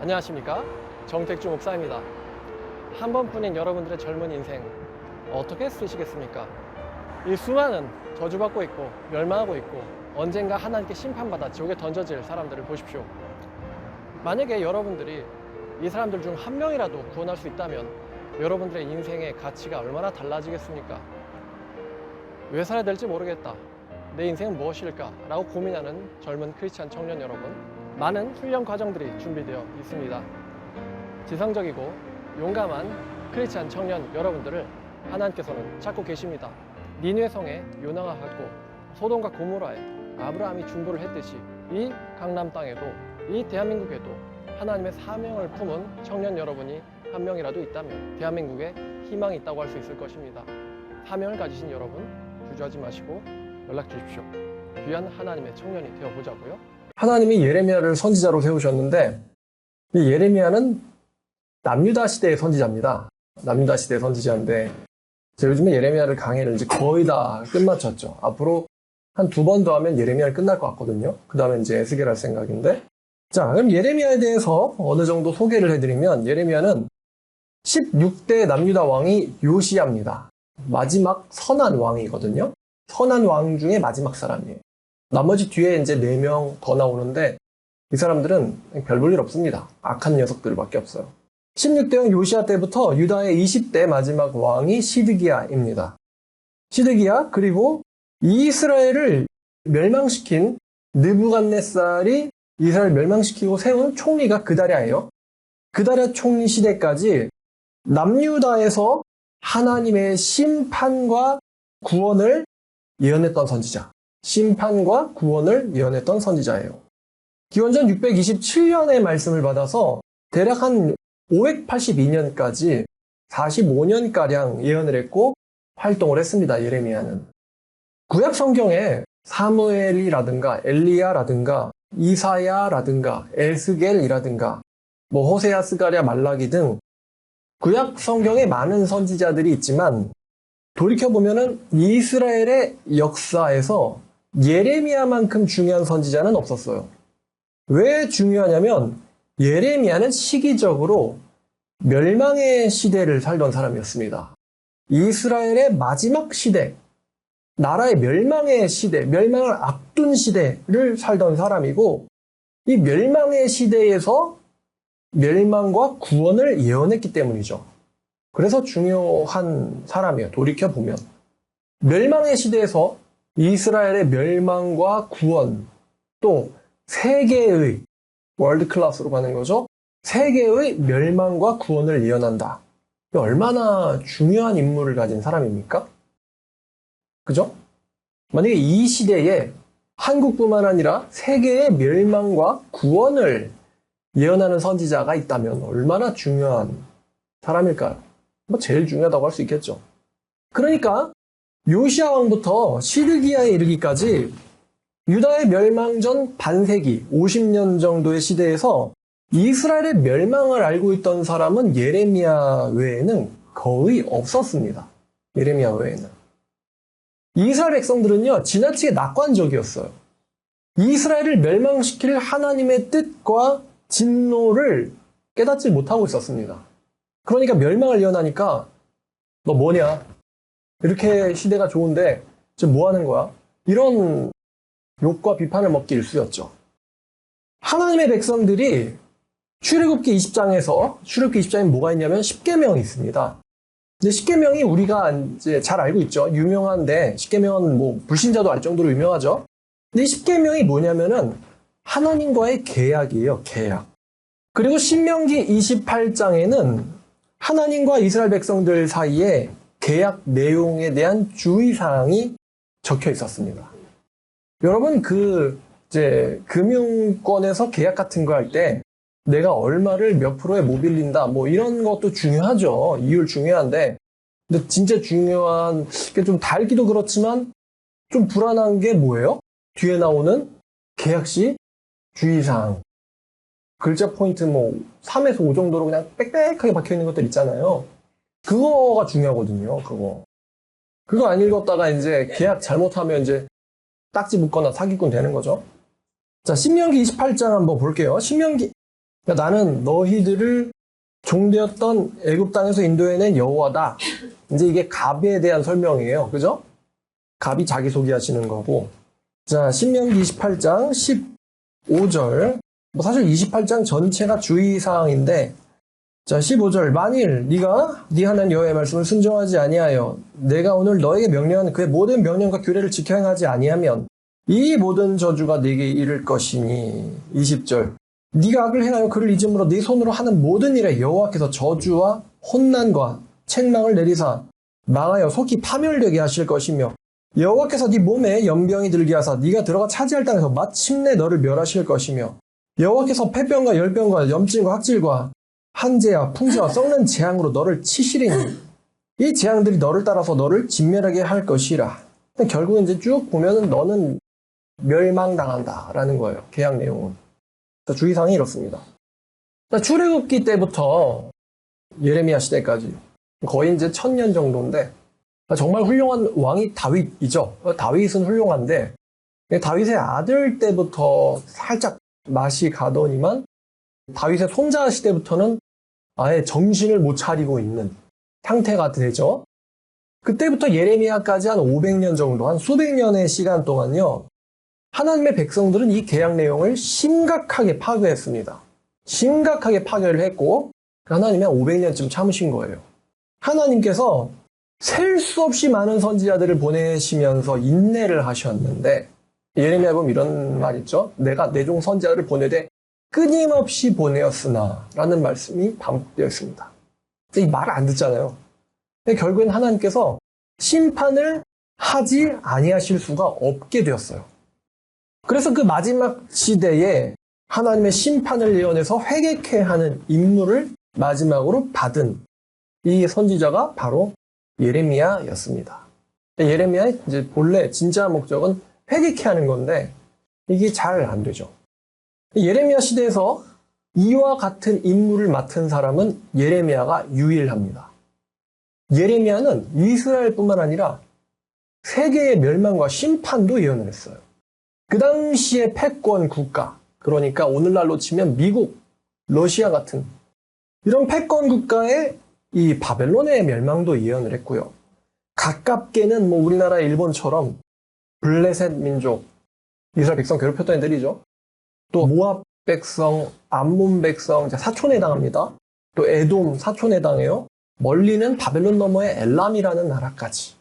안녕하십니까, 정택주 목사입니다. 한 번뿐인 여러분들의 젊은 인생 어떻게 쓰시겠습니까? 이 수많은 저주받고 있고 멸망하고 있고 언젠가 하나님께 심판받아 지옥에 던져질 사람들을 보십시오. 만약에 여러분들이 이 사람들 중 한 명이라도 구원할 수 있다면 여러분들의 인생의 가치가 얼마나 달라지겠습니까? 왜 살아야 될지 모르겠다, 내 인생은 무엇일까? 라고 고민하는 젊은 크리스찬 청년 여러분, 많은 훈련 과정들이 준비되어 있습니다. 지성적이고 용감한 크리스찬 청년 여러분들을 하나님께서는 찾고 계십니다. 니느웨 성에 요나가 갔고 소돔과 고모라에 아브라함이 중보를 했듯이 이 강남 땅에도, 이 대한민국에도 하나님의 사명을 품은 청년 여러분이 한 명이라도 있다면 대한민국에 희망이 있다고 할 수 있을 것입니다. 사명을 가지신 여러분, 주저하지 마시고 연락 주십시오. 귀한 하나님의 청년이 되어보자고요. 하나님이 예레미야를 선지자로 세우셨는데, 이 예레미야는 남유다 시대의 선지자입니다. 남유다 시대의 선지자인데, 요즘에 예레미야를 강의를 이제 거의 다 끝마쳤죠. 앞으로 한 2번 더 하면 예레미야를 끝날 것 같거든요. 그 다음에 이제 에스겔 할 생각인데, 자, 그럼 예레미야에 대해서 어느 정도 소개를 해드리면, 예레미야는 16대 남유다 왕이 요시야입니다. 마지막 선한 왕이거든요. 선한 왕 중에 마지막 사람이에요. 나머지 뒤에 이제 4명 더 나오는데, 이 사람들은 별 볼 일 없습니다. 악한 녀석들밖에 없어요. 16대 왕 요시야 때부터 유다의 20대 마지막 왕이 시드기야입니다. 시드기야, 그리고 이스라엘을 멸망시킨 느부갓네살이 이스라엘 멸망시키고 세운 총리가 그다랴예요. 그다랴 총리 시대까지 남유다에서 하나님의 심판과 구원을 예언했던 선지자, 심판과 구원을 예언했던 선지자예요. 기원전 627년의 말씀을 받아서 대략 한 582년까지 45년가량 예언을 했고 활동을 했습니다. 예레미야는. 구약 성경에 사무엘이라든가 엘리야라든가 이사야라든가 에스겔이라든가 호세아, 스가랴, 말라기 등 구약 성경에 많은 선지자들이 있지만, 돌이켜보면은 이스라엘의 역사에서 예레미야만큼 중요한 선지자는 없었어요. 왜 중요하냐면 예레미야는 시기적으로 멸망의 시대를 살던 사람이었습니다. 이스라엘의 마지막 시대, 나라의 멸망의 시대, 멸망을 앞둔 시대를 살던 사람이고, 이 멸망의 시대에서 멸망과 구원을 예언했기 때문이죠. 그래서 중요한 사람이에요. 돌이켜보면 멸망의 시대에서 이스라엘의 멸망과 구원, 또 세계의 월드 클래스로 가는 거죠. 세계의 멸망과 구원을 예언한다. 얼마나 중요한 임무를 가진 사람입니까? 그죠? 만약에 이 시대에 한국뿐만 아니라 세계의 멸망과 구원을 예언하는 선지자가 있다면 얼마나 중요한 사람일까요? 제일 중요하다고 할 수 있겠죠. 그러니까 요시야 왕부터 시드기야에 이르기까지 유다의 멸망 전 반세기, 50년 정도의 시대에서 이스라엘의 멸망을 알고 있던 사람은 예레미야 외에는 거의 없었습니다. 예레미야 외에는. 이스라엘 백성들은요, 지나치게 낙관적이었어요. 이스라엘을 멸망시킬 하나님의 뜻과 진노를 깨닫지 못하고 있었습니다. 그러니까 멸망을 예언하니까 너 뭐냐? 이렇게 시대가 좋은데 지금 뭐 하는 거야? 이런 욕과 비판을 먹기 일쑤였죠. 하나님의 백성들이 출애굽기 20장에서, 출애굽기 20장에 뭐가 있냐면 10계명이 있습니다. 근데 10계명이 우리가 이제 잘 알고 있죠. 유명한데 10계명은 불신자도 알 정도로 유명하죠. 근데 이 10계명이 뭐냐면은 하나님과의 계약이에요. 계약. 그리고 신명기 28장에는 하나님과 이스라엘 백성들 사이에 계약 내용에 대한 주의사항이 적혀 있었습니다. 여러분, 이제 금융권에서 계약 같은 거 할 때 내가 얼마를 몇 프로에 못 빌린다, 이런 것도 중요하죠. 이율 중요한데, 근데 진짜 중요한 게 좀 달기도 그렇지만 좀 불안한 게 뭐예요? 뒤에 나오는 계약 시 주의사항. 글자 포인트 3에서 5 정도로 그냥 빽빽하게 박혀있는 것들 있잖아요. 그거가 중요하거든요, 그거 안 읽었다가 이제 계약 잘못하면 이제 딱지 묶거나 사기꾼 되는 거죠. 자, 신명기 28장 한번 볼게요. 신명기 그러니까 나는 너희들을 종되었던 애굽 땅에서 인도해낸 여호와다. 이제 이게 갑에 대한 설명이에요. 그죠? 갑이 자기소개하시는 거고. 자, 신명기 28장 15절. 뭐 사실 28장 전체가 주의사항인데, 자, 15절. 만일 네가 네 하나님 여호와의 말씀을 순종하지 아니하여 내가 오늘 너에게 명령한 그의 모든 명령과 규례를 지켜 행하지 아니하면 이 모든 저주가 네게 이를 것이니. 20절. 네가 악을 행하여 그를 잊음으로 네 손으로 하는 모든 일에 여호와께서 저주와 혼난과 책망을 내리사 망하여 속히 파멸되게 하실 것이며 여호와께서 네 몸에 연병이 들게 하사 네가 들어가 차지할 땅에서 마침내 너를 멸하실 것이며 여호와께서 폐병과 열병과 염증과 학질과 한재와 풍재와 썩는 재앙으로 너를 치시리니 이 재앙들이 너를 따라서 너를 진멸하게 할 것이라. 결국은 이제 쭉 보면은 너는 멸망당한다라는 거예요. 계약 내용은. 주의사항이 이렇습니다. 출애굽기 때부터 예레미야 시대까지 거의 이제 1000년 정도인데 정말 훌륭한 왕이 다윗이죠. 다윗은 훌륭한데 다윗의 아들 때부터 살짝 맛이 가더니만 다윗의 손자 시대부터는 아예 정신을 못 차리고 있는 상태가 되죠. 그때부터 예레미야까지 한 500년 정도, 한 수백 년의 시간 동안요. 하나님의 백성들은 이 계약 내용을 심각하게 파괴했습니다. 심각하게 파괴를 했고 하나님이 한 500년쯤 참으신 거예요. 하나님께서 셀 수 없이 많은 선지자들을 보내시면서 인내를 하셨는데 예레미야 보면 이런 말 있죠. 내가 내 종 선지자를 보내되 끊임없이 보내었으나 라는 말씀이 반복되어 있습니다. 이 말을 안 듣잖아요. 근데 결국엔 하나님께서 심판을 하지 아니하실 수가 없게 되었어요. 그래서 그 마지막 시대에 하나님의 심판을 예언해서 회개케 하는 임무를 마지막으로 받은 이 선지자가 바로 예레미야였습니다. 예레미야의 이제 본래 진짜 목적은 회개케 하는 건데 이게 잘 안 되죠. 예레미야 시대에서 이와 같은 임무를 맡은 사람은 예레미야가 유일합니다. 예레미야는 이스라엘뿐만 아니라 세계의 멸망과 심판도 예언을 했어요. 그 당시의 패권 국가, 그러니까 오늘날로 치면 미국, 러시아 같은 이런 패권 국가의 이 바벨론의 멸망도 예언을 했고요. 가깝게는 뭐 우리나라 일본처럼 블레셋 민족, 이스라엘 백성 괴롭혔던 애들이죠. 또 모압 백성, 암몬 백성 사촌에 당합니다. 또 에돔 사촌에 당해요. 멀리는 바벨론 너머의 엘람이라는 나라까지.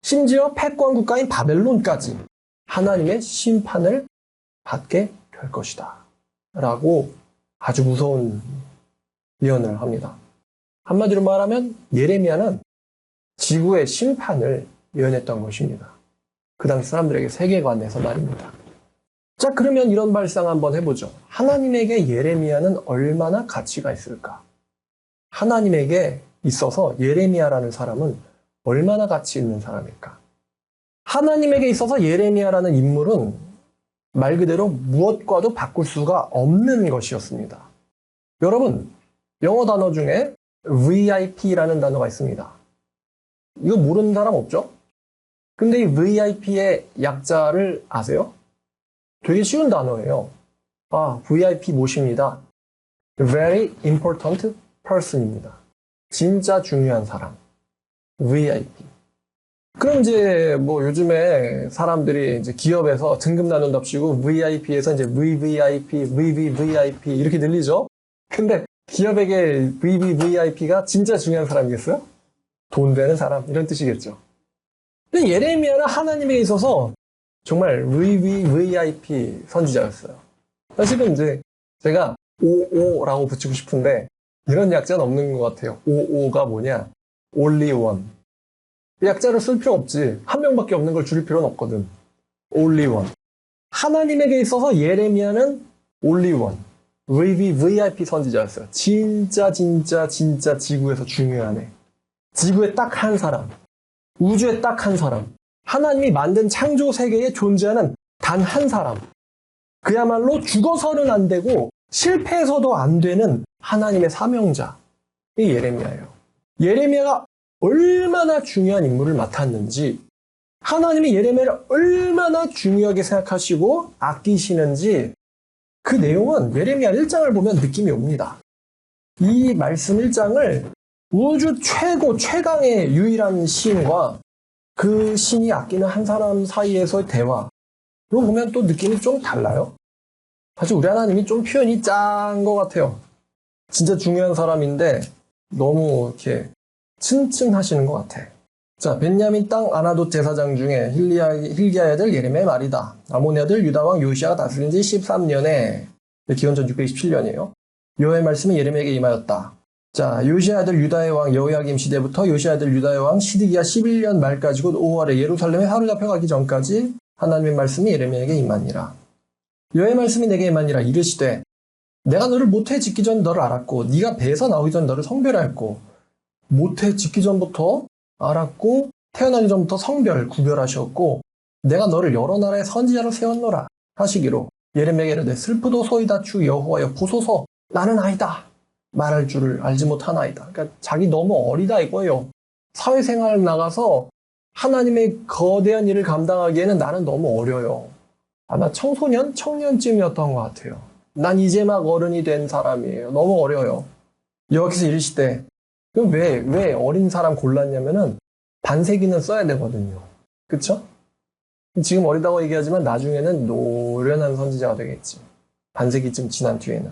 심지어 패권 국가인 바벨론까지 하나님의 심판을 받게 될 것이다. 라고 아주 무서운 예언을 합니다. 한마디로 말하면 예레미야는 지구의 심판을 예언했던 것입니다. 그 당시 사람들에게 세계관에서 말입니다. 자, 그러면 이런 발상 한번 해보죠. 하나님에게 예레미야는 얼마나 가치가 있을까? 하나님에게 있어서 예레미야라는 사람은 얼마나 가치 있는 사람일까? 하나님에게 있어서 예레미야라는 인물은 말 그대로 무엇과도 바꿀 수가 없는 것이었습니다. 여러분, 영어 단어 중에 VIP라는 단어가 있습니다. 이거 모르는 사람 없죠? 근데 이 VIP의 약자를 아세요? 되게 쉬운 단어예요. VIP 모십니다. Very important person입니다. 진짜 중요한 사람. VIP. 그럼 이제 뭐 요즘에 사람들이 이제 기업에서 등급 나눈답시고 VIP에서 이제 VVIP, VVVIP 이렇게 늘리죠? 근데 기업에게 VVVIP가 진짜 중요한 사람이겠어요? 돈 되는 사람, 이런 뜻이겠죠. 근데 예레미야는 하나님에게 있어서 정말 VVVIP 선지자였어요. 사실은 이제 제가 OO라고 붙이고 싶은데 이런 약자는 없는 것 같아요. OO가 뭐냐? Only one. 약자를 쓸 필요 없지. 한 명밖에 없는 걸 줄일 필요는 없거든. Only one. 하나님에게 있어서 예레미야는 Only one. VVVIP 선지자였어요. 진짜 지구에서 중요한 애. 지구에 딱 한 사람. 우주에 딱 한 사람. 하나님이 만든 창조 세계에 존재하는 단 한 사람. 그야말로 죽어서는 안 되고 실패해서도 안 되는 하나님의 사명자. 이 예레미야예요. 예레미야가 얼마나 중요한 임무를 맡았는지, 하나님이 예레미야를 얼마나 중요하게 생각하시고 아끼시는지 그 내용은 예레미야 1장을 보면 느낌이 옵니다. 이 말씀 1장을 우주 최고 최강의 유일한 시인과 그 신이 아끼는 한 사람 사이에서의 대화, 이거 보면 또 느낌이 좀 달라요. 사실 우리 하나님이 좀 표현이 짠 것 같아요. 진짜 중요한 사람인데 너무 이렇게 층층하시는 것 같아. 자, 벤야민 땅 아나돗 제사장 중에 hil기야의 아들 예레미야의 말이다. 아몬의 아들 유다왕 요시아가 다스린 지 13년에, 기원전 627년이에요. 여호와의 말씀이 예레미야에게 임하였다. 자, 요시아의 아들 유다의 왕 여호야김 시대부터 요시아의 아들 유다의 왕 시드기야 11년 말까지 곧 5월에 예루살렘에 사로잡혀가기 전까지 하나님의 말씀이 예레미야에게 임하니라. 여호와의 말씀이 내게 임하니라. 이르시되 내가 너를 모태에 짓기 전 너를 알았고 네가 배에서 나오기 전 너를 성별하였고, 모태에 짓기 전부터 알았고 태어나기 전부터 구별하셨고 내가 너를 여러 나라의 선지자로 세웠노라 하시기로 예레미야에게 이르되 슬프도소이다 주 여호와여 보소서 나는 아이다 말할 줄을 알지 못하나이다. 그러니까 자기 너무 어리다 이거예요. 사회생활 나가서 하나님의 거대한 일을 감당하기에는 나는 너무 어려요. 나 청소년? 청년쯤이었던 것 같아요. 난 이제 막 어른이 된 사람이에요. 너무 어려요. 여호와께서 이르시되, 그럼 왜 어린 사람 골랐냐면은 반세기는 써야 되거든요. 그쵸? 지금 어리다고 얘기하지만 나중에는 노련한 선지자가 되겠지. 반세기쯤 지난 뒤에는.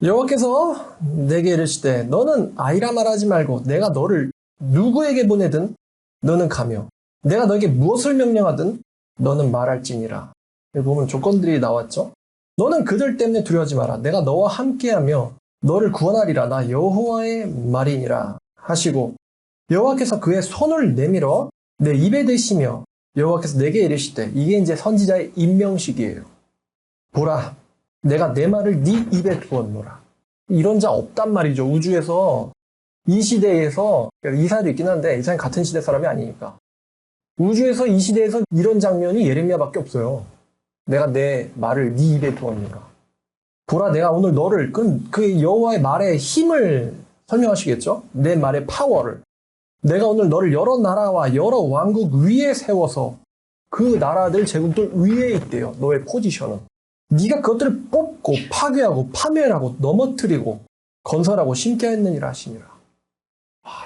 여호와께서 내게 이르시되 너는 아이라 말하지 말고 내가 너를 누구에게 보내든 너는 가며 내가 너에게 무엇을 명령하든 너는 말할지니라. 여기 보면 조건들이 나왔죠. 너는 그들 때문에 두려워하지 마라. 내가 너와 함께하며 너를 구원하리라. 나 여호와의 말이니라 하시고, 여호와께서 그의 손을 내밀어 내 입에 대시며 여호와께서 내게 이르시되, 이게 이제 선지자의 임명식이에요. 보라, 내가 내 말을 네 입에 두었노라. 이런 자 없단 말이죠. 우주에서 이 시대에서, 이사도 있긴 한데 이사는 같은 시대 사람이 아니니까, 우주에서 이 시대에서 이런 장면이 예레미야밖에 없어요. 내가 내 말을 네 입에 두었노라. 보라, 내가 오늘 너를, 그 여호와의 말의 힘을 설명하시겠죠? 내 말의 파워를. 내가 오늘 너를 여러 나라와 여러 왕국 위에 세워서 그 나라들, 제국들 위에 있대요. 너의 포지션은. 네가 그것들을 뽑고 파괴하고 파멸하고 넘어뜨리고 건설하고 심게 했느니라 하시니라.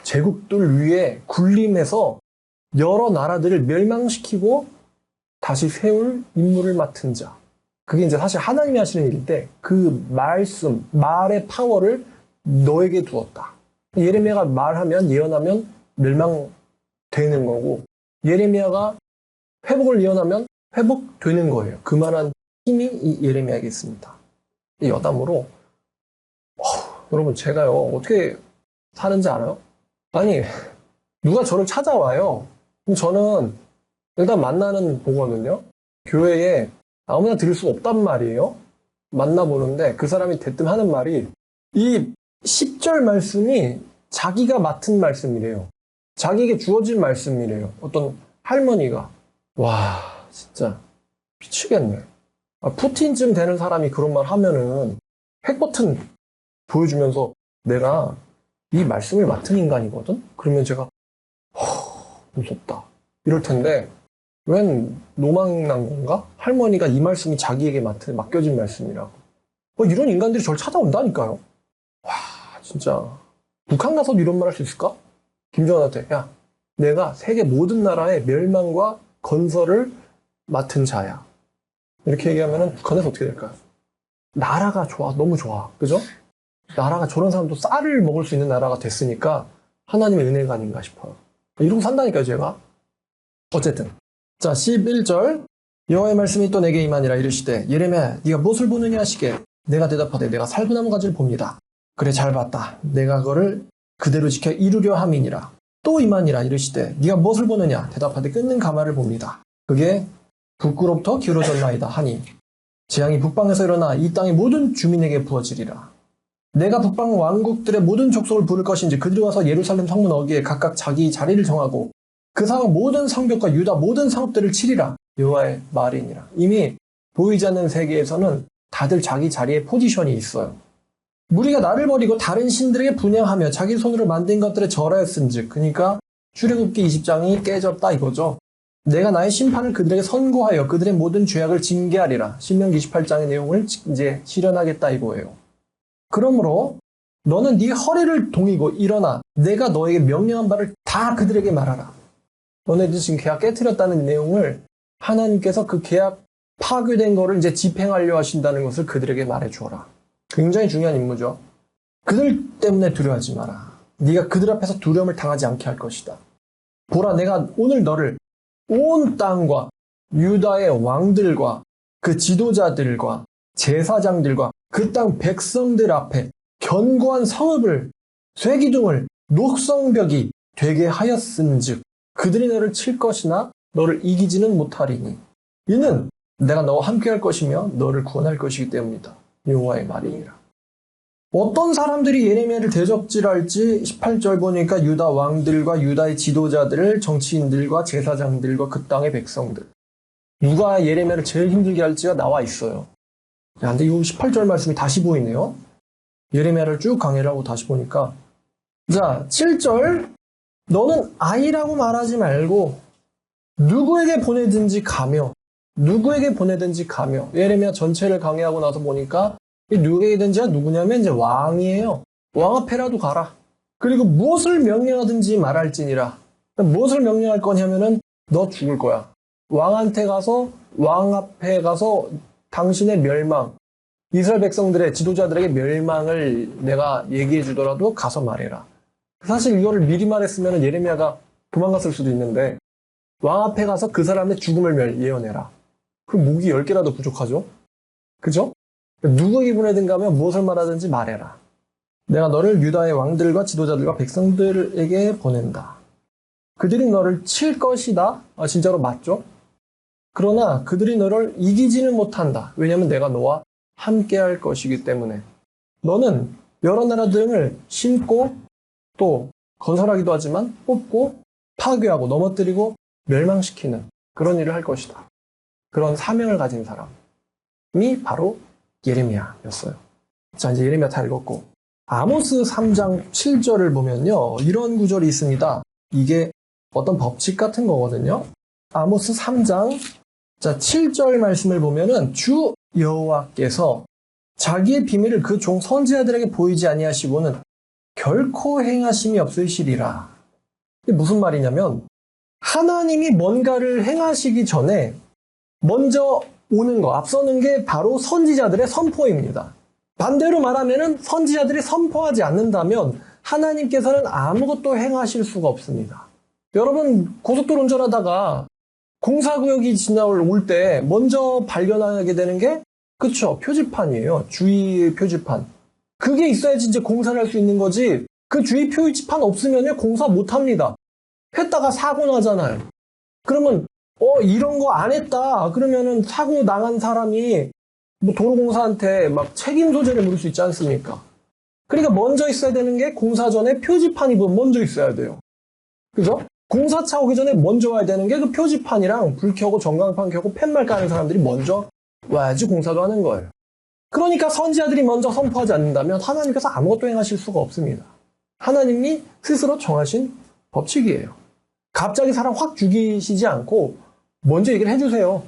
제국들 위에 군림해서 여러 나라들을 멸망시키고 다시 세울 임무를 맡은 자. 그게 이제 사실 하나님이 하시는 일인데 그 말씀, 말의 파워를 너에게 두었다. 예레미야가 말하면, 예언하면 멸망되는 거고, 예레미야가 회복을 예언하면 회복되는 거예요. 그만한 힘이 이 예레미야에게 있습니다. 이 여담으로 여러분, 제가요 어떻게 사는지 알아요? 아니, 누가 저를 찾아와요. 그럼 저는 일단 만나는 보거든요. 교회에 아무나 들을 수 없단 말이에요. 만나보는데 그 사람이 대뜸 하는 말이, 이 10절 말씀이 자기가 맡은 말씀이래요. 자기에게 주어진 말씀이래요. 어떤 할머니가. 와, 진짜 미치겠네. 푸틴쯤 되는 사람이 그런 말 하면은 핵버튼 보여주면서 내가 이 말씀을 맡은 인간이거든? 그러면 제가 무섭다 이럴 텐데, 웬 노망 난 건가? 할머니가 이 말씀이 자기에게 맡겨진 말씀이라고. 이런 인간들이 저를 찾아온다니까요. 와, 진짜 북한 가서도 이런 말 할 수 있을까? 김정은한테, 야, 내가 세계 모든 나라의 멸망과 건설을 맡은 자야. 이렇게 얘기하면 북한에서 어떻게 될까요? 나라가 좋아, 너무 좋아. 그죠? 나라가, 저런 사람도 쌀을 먹을 수 있는 나라가 됐으니까 하나님의 은혜가 아닌가 싶어요. 이러고 산다니까요, 제가. 어쨌든. 자, 11절. 여호와의 말씀이 또 내게 임하니라. 이르시되, 예레미야, 네가 무엇을 보느냐 하시게, 내가 대답하되 내가 살구나무 가지를 봅니다. 그래, 잘 봤다. 내가 그거를 그대로 지켜 이루려 함이니라. 또 임하니라. 이르시되, 네가 무엇을 보느냐? 대답하되 끊는 가마를 봅니다. 그게 북으로부터 기울어졌나이다 하니, 재앙이 북방에서 일어나 이 땅의 모든 주민에게 부어지리라. 내가 북방 왕국들의 모든 족속을 부를 것인지 그들이 와서 예루살렘 성문 어귀에 각각 자기 자리를 정하고 그 상황 모든 성벽과 유다 모든 성읍들을 치리라. 여호와의 말이니라. 이미 보이지 않는 세계에서는 다들 자기 자리에 포지션이 있어요. 무리가 나를 버리고 다른 신들에게 분향하며 자기 손으로 만든 것들에 절하였은즉, 그러니까 출애굽기 20장이 깨졌다 이거죠. 내가 나의 심판을 그들에게 선고하여 그들의 모든 죄악을 징계하리라. 신명기 28장의 내용을 이제 실현하겠다 이거예요. 그러므로 너는 네 허리를 동이고 일어나 내가 너에게 명령한 바를 다 그들에게 말하라. 너네들 지금 계약 깨트렸다는 내용을 하나님께서 그 계약 파괴된 거를 이제 집행하려 하신다는 것을 그들에게 말해주어라. 굉장히 중요한 임무죠. 그들 때문에 두려워하지 마라. 네가 그들 앞에서 두려움을 당하지 않게 할 것이다. 보라, 내가 오늘 너를 온 땅과 유다의 왕들과 그 지도자들과 제사장들과 그 땅 백성들 앞에 견고한 성읍을 쇠기둥을 녹성벽이 되게 하였은즉 그들이 너를 칠 것이나 너를 이기지는 못하리니 이는 내가 너와 함께할 것이며 너를 구원할 것이기 때문이다. 여호와의 말이니라. 어떤 사람들이 예레미야를 대적질할지 18절 보니까 유다 왕들과 유다의 지도자들, 정치인들과 제사장들과 그 땅의 백성들. 누가 예레미야를 제일 힘들게 할지가 나와 있어요. 야, 근데 이 18절 말씀이 다시 보이네요. 예레미야를 쭉 강의를 하고 다시 보니까 자, 7절 너는 아이라고 말하지 말고 누구에게 보내든지 가며 예레미야 전체를 강의하고 나서 보니까 이 누구에게든지가 누구냐면 이제 왕이에요. 왕 앞에라도 가라. 그리고 무엇을 명령하든지 말할지니라. 무엇을 명령할 거냐면은 너 죽을 거야. 왕한테 가서 왕 앞에 가서 당신의 멸망, 이스라엘 백성들의 지도자들에게 멸망을 내가 얘기해 주더라도 가서 말해라. 사실 이거를 미리 말했으면 예레미야가 도망갔을 수도 있는데 왕 앞에 가서 그 사람의 죽음을 예언해라. 그럼 무기 10개라도 부족하죠? 그죠? 누구에게 보내든가 하면 무엇을 말하든지 말해라. 내가 너를 유다의 왕들과 지도자들과 백성들에게 보낸다. 그들이 너를 칠 것이다. 진짜로 맞죠? 그러나 그들이 너를 이기지는 못한다. 왜냐하면 내가 너와 함께 할 것이기 때문에. 너는 여러 나라 등을 심고 또 건설하기도 하지만 뽑고 파괴하고 넘어뜨리고 멸망시키는 그런 일을 할 것이다. 그런 사명을 가진 사람이 바로 예레미야였어요. 자, 이제 예레미야 다 읽었고 아모스 3장 7절을 보면요. 이런 구절이 있습니다. 이게 어떤 법칙 같은 거거든요. 아모스 3장 자 7절 말씀을 보면은 주 여호와께서 자기의 비밀을 그 종 선지자들에게 보이지 아니하시고는 결코 행하심이 없으시리라. 이게 무슨 말이냐면 하나님이 뭔가를 행하시기 전에 먼저 오는 거, 앞서는 게 바로 선지자들의 선포입니다. 반대로 말하면은 선지자들이 선포하지 않는다면 하나님께서는 아무것도 행하실 수가 없습니다. 여러분 고속도로 운전하다가 공사구역이 지나올 때 먼저 발견하게 되는 게 그쵸, 표지판이에요. 주의 표지판. 그게 있어야지 이제 공사를 할 수 있는 거지. 그 주의 표지판 없으면요 공사 못 합니다. 했다가 사고 나잖아요. 그러면 이런 거 안 했다. 그러면은 사고 당한 사람이 뭐 도로공사한테 막 책임 소재를 물을 수 있지 않습니까? 그러니까 먼저 있어야 되는 게 공사 전에 표지판이 먼저 있어야 돼요. 그죠? 공사차 오기 전에 먼저 와야 되는 게 그 표지판이랑 불 켜고 전광판 켜고 팻말 까는 사람들이 먼저 와야지 공사도 하는 거예요. 그러니까 선지자들이 먼저 선포하지 않는다면 하나님께서 아무것도 행하실 수가 없습니다. 하나님이 스스로 정하신 법칙이에요. 갑자기 사람 확 죽이시지 않고 먼저 얘기를 해주세요.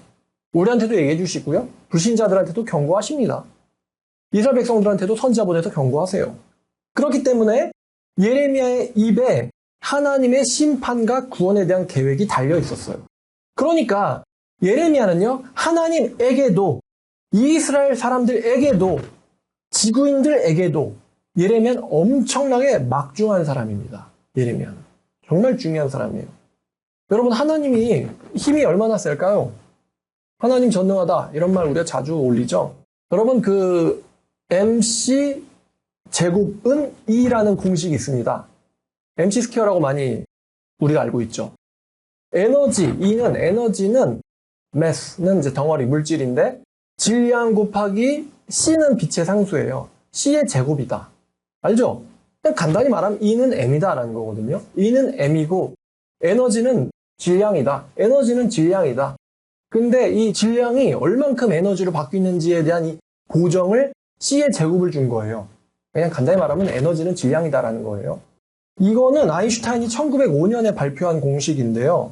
우리한테도 얘기해 주시고요. 불신자들한테도 경고하십니다. 이스라엘 백성들한테도 선지자 보내서 경고하세요. 그렇기 때문에 예레미야의 입에 하나님의 심판과 구원에 대한 계획이 달려 있었어요. 그러니까 예레미야는요, 하나님에게도 이스라엘 사람들에게도 지구인들에게도 예레미야는 엄청나게 막중한 사람입니다. 예레미야는 정말 중요한 사람이에요. 여러분 하나님이 힘이 얼마나 셀까요? 하나님 전능하다 이런 말 우리가 자주 올리죠. 여러분 그 MC 제곱은 E라는 공식이 있습니다. MC 스퀘어라고 많이 우리가 알고 있죠. 에너지는 mass는 이제 덩어리 물질인데 질량 곱하기 C는 빛의 상수예요. C의 제곱이다. 알죠? 그냥 간단히 말하면 E는 M이다 라는 거거든요. E는 M이고 에너지는 질량이다. 에너지는 질량이다. 근데 이 질량이 얼만큼 에너지로 바뀌는지에 대한 이 고정을 C의 제곱을 준 거예요. 그냥 간단히 말하면 에너지는 질량이다라는 거예요. 이거는 아인슈타인이 1905년에 발표한 공식인데요.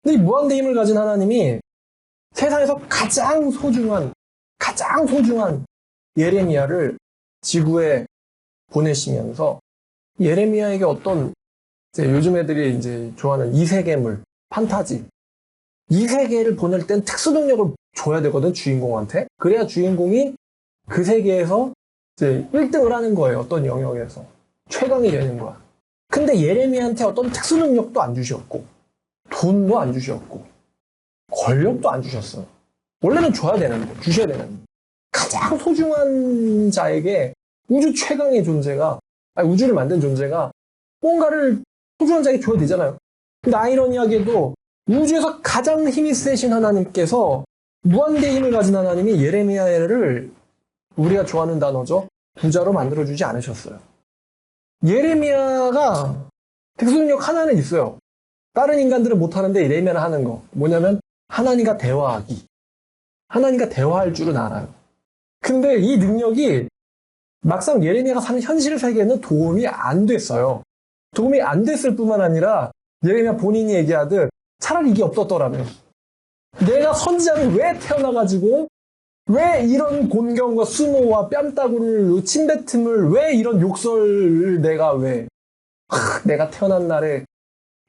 근데 이 무한대 힘을 가진 하나님이 세상에서 가장 소중한 예레미야를 지구에 보내시면서 예레미야에게 어떤 이제 요즘 애들이 이제 좋아하는 이세계물, 판타지, 이 세계를 보낼 땐 특수 능력을 줘야 되거든, 주인공한테. 그래야 주인공이 그 세계에서 이제 1등을 하는 거예요, 어떤 영역에서. 최강이 되는 거야. 근데 예레미야한테 어떤 특수 능력도 안 주셨고, 돈도 안 주셨고, 권력도 안 주셨어요. 원래는 줘야 되는데, 주셔야 되는데. 가장 소중한 자에게 우주 최강의 존재가, 우주를 만든 존재가 뭔가를 소중한 자에게 줘야 되잖아요. 근데 아이러니하게도 우주에서 가장 힘이 세신 하나님께서 무한대의 힘을 가진 하나님이 예레미야를 우리가 좋아하는 단어죠. 부자로 만들어주지 않으셨어요. 예레미야가 특수능력 하나는 있어요. 다른 인간들은 못하는데 예레미야는 하는 거. 뭐냐면 하나님과 대화하기. 하나님과 대화할 줄은 알아요. 근데 이 능력이 막상 예레미야가 사는 현실 세계에는 도움이 안 됐어요. 도움이 안 됐을 뿐만 아니라 예레미야 본인이 얘기하듯 차라리 이게 없었더라면 내가 선지자를 왜 태어나가지고 왜 이런 곤경과 수모와 뺨따구를 침뱉음을 왜 이런 욕설을 내가 태어난 날에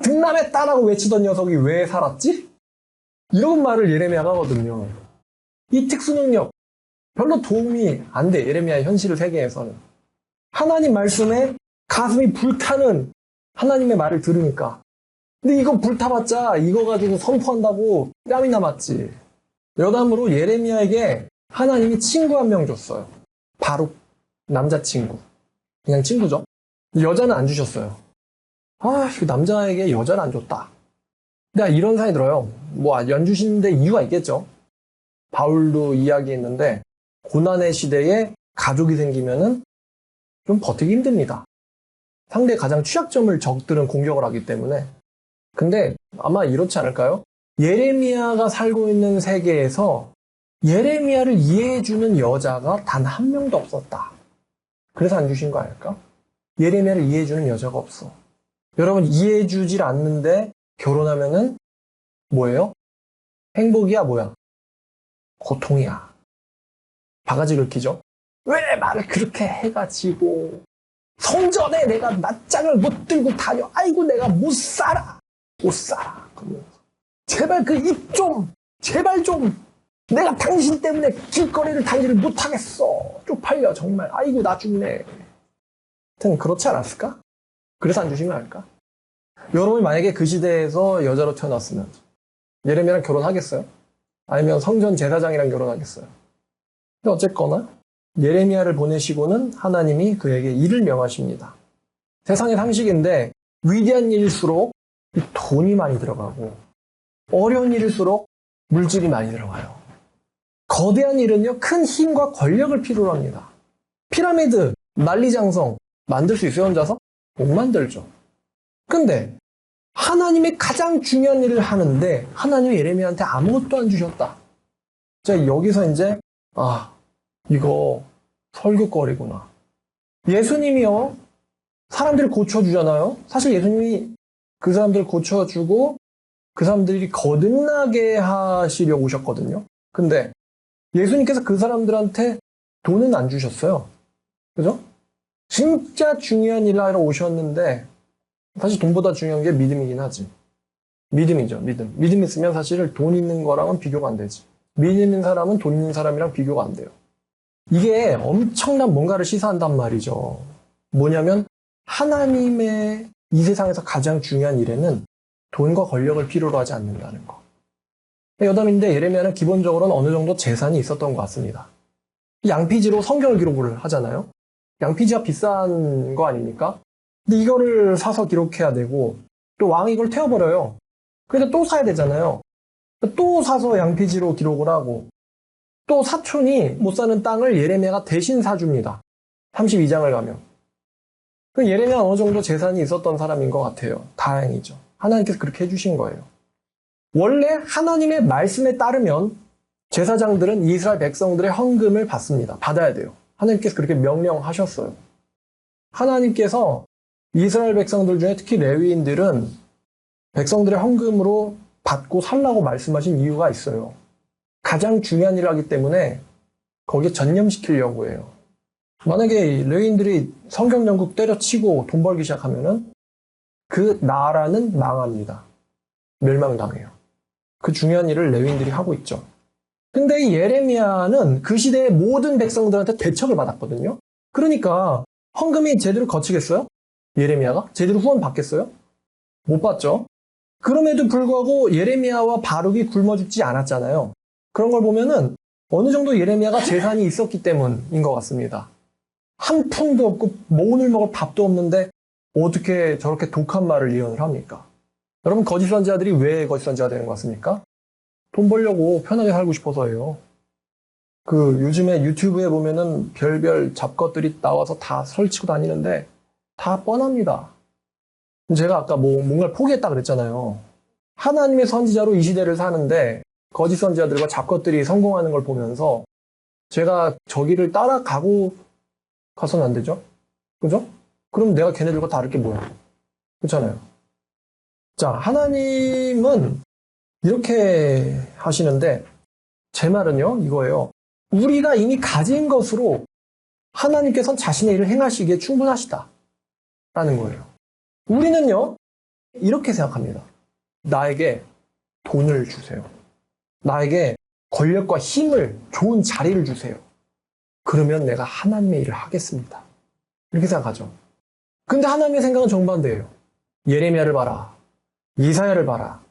등남했다라고 외치던 녀석이 왜 살았지? 이런 말을 예레미야가 하거든요. 이 특수능력 별로 도움이 안 돼. 예레미야의 현실 세계에서는. 하나님 말씀에 가슴이 불타는 하나님의 말을 들으니까. 근데 이거 불타봤자 이거 가지고 선포한다고 뺨이 남았지. 여담으로 예레미야에게 하나님이 친구 한 명 줬어요. 바룩, 남자친구. 그냥 친구죠. 여자는 안 주셨어요. 이거 남자에게 여자를 안 줬다. 내가 이런 생각이 들어요. 안 주시는데 이유가 있겠죠. 바울도 이야기했는데 고난의 시대에 가족이 생기면은 좀 버티기 힘듭니다. 상대의 가장 취약점을 적들은 공격을 하기 때문에. 근데 아마 이렇지 않을까요? 예레미야가 살고 있는 세계에서 예레미야를 이해해주는 여자가 단 한 명도 없었다. 그래서 안 주신 거 아닐까? 예레미야를 이해해주는 여자가 없어. 여러분, 이해해주질 않는데 결혼하면은 뭐예요? 행복이야, 뭐야? 고통이야. 바가지를 긁히죠? 왜 말을 그렇게 해가지고 성전에 내가 낫장을 못 들고 다녀. 아이고 내가 못 살아. 그러면서 제발 그 입 좀 제발 좀 내가 당신 때문에 길거리를 다니지를 못하겠어. 쪽팔려 정말. 아이고 나 죽네. 하여튼 그렇지 않았을까? 그래서 안 주신 거 아닐까? 여러분이 만약에 그 시대에서 여자로 태어났으면 예레미야랑 결혼하겠어요? 아니면 성전 제사장이랑 결혼하겠어요? 근데 어쨌거나 예레미야를 보내시고는 하나님이 그에게 일을 명하십니다. 세상의 상식인데 위대한 일일수록 돈이 많이 들어가고 어려운 일일수록 물질이 많이 들어가요. 거대한 일은요, 큰 힘과 권력을 필요로 합니다. 피라미드, 만리장성 만들 수 있어요, 혼자서? 못 만들죠. 근데 하나님이 가장 중요한 일을 하는데 하나님이 예레미야한테 아무것도 안 주셨다. 자, 여기서 이제 이거 설교거리구나. 예수님이요, 사람들을 고쳐주잖아요. 사실 예수님이 그 사람들을 고쳐주고 그 사람들이 거듭나게 하시려고 오셨거든요. 근데 예수님께서 그 사람들한테 돈은 안 주셨어요. 그죠? 진짜 중요한 일을 하러 오셨는데 사실 돈보다 중요한 게 믿음이긴 하지. 믿음이죠, 믿음. 믿음 있으면 사실 돈 있는 거랑은 비교가 안 되지. 믿음 있는 사람은 돈 있는 사람이랑 비교가 안 돼요. 이게 엄청난 뭔가를 시사한단 말이죠. 뭐냐면 하나님의 이 세상에서 가장 중요한 일에는 돈과 권력을 필요로 하지 않는다는 거. 여담인데 예레미야는 기본적으로는 어느 정도 재산이 있었던 것 같습니다. 양피지로 성경을 기록을 하잖아요. 양피지가 비싼 거 아닙니까? 근데 이거를 사서 기록해야 되고 또 왕이 이걸 태워버려요. 그래서 또 사야 되잖아요. 또 사서 양피지로 기록을 하고 또 사촌이 못 사는 땅을 예레미야가 대신 사줍니다. 32장을 가면. 예레미야는 어느 정도 재산이 있었던 사람인 것 같아요. 다행이죠. 하나님께서 그렇게 해주신 거예요. 원래 하나님의 말씀에 따르면 제사장들은 이스라엘 백성들의 헌금을 받습니다. 받아야 돼요. 하나님께서 그렇게 명령하셨어요. 하나님께서 이스라엘 백성들 중에 특히 레위인들은 백성들의 헌금으로 받고 살라고 말씀하신 이유가 있어요. 가장 중요한 일을 하기 때문에 거기에 전념시키려고 해요. 만약에 레위인들이 성경 연극 때려치고 돈 벌기 시작하면은 그 나라는 망합니다. 멸망당해요. 그 중요한 일을 레위인들이 하고 있죠. 근데 이 예레미야는 그 시대의 모든 백성들한테 대척을 받았거든요. 그러니까 헌금이 제대로 거치겠어요? 예레미야가? 제대로 후원 받겠어요? 못 받죠. 그럼에도 불구하고 예레미야와 바룩이 굶어 죽지 않았잖아요. 그런 걸 보면은 어느 정도 예레미야가 재산이 있었기 때문인 것 같습니다. 한 푼도 없고 뭐 오늘 먹을 밥도 없는데 어떻게 저렇게 독한 말을 예언을 합니까? 여러분, 거짓 선지자들이 왜 거짓 선지자가 되는 것 같습니까? 돈 벌려고 편하게 살고 싶어서예요. 요즘에 유튜브에 보면은 별별 잡것들이 나와서 다 설치고 다니는데 다 뻔합니다. 제가 아까 뭔가를 포기했다 그랬잖아요. 하나님의 선지자로 이 시대를 사는데 거짓 선지자들과 잡것들이 성공하는 걸 보면서 제가 저기를 따라가고 가서는 안 되죠? 그죠? 그럼 내가 걔네들과 다를 게 뭐야? 그렇잖아요. 자, 하나님은 이렇게 하시는데 제 말은요, 이거예요. 우리가 이미 가진 것으로 하나님께서는 자신의 일을 행하시기에 충분하시다 라는 거예요. 우리는요, 이렇게 생각합니다. 나에게 돈을 주세요. 나에게 권력과 힘을, 좋은 자리를 주세요. 그러면 내가 하나님의 일을 하겠습니다. 이렇게 생각하죠. 근데 하나님의 생각은 정반대예요. 예레미야를 봐라. 이사야를 봐라.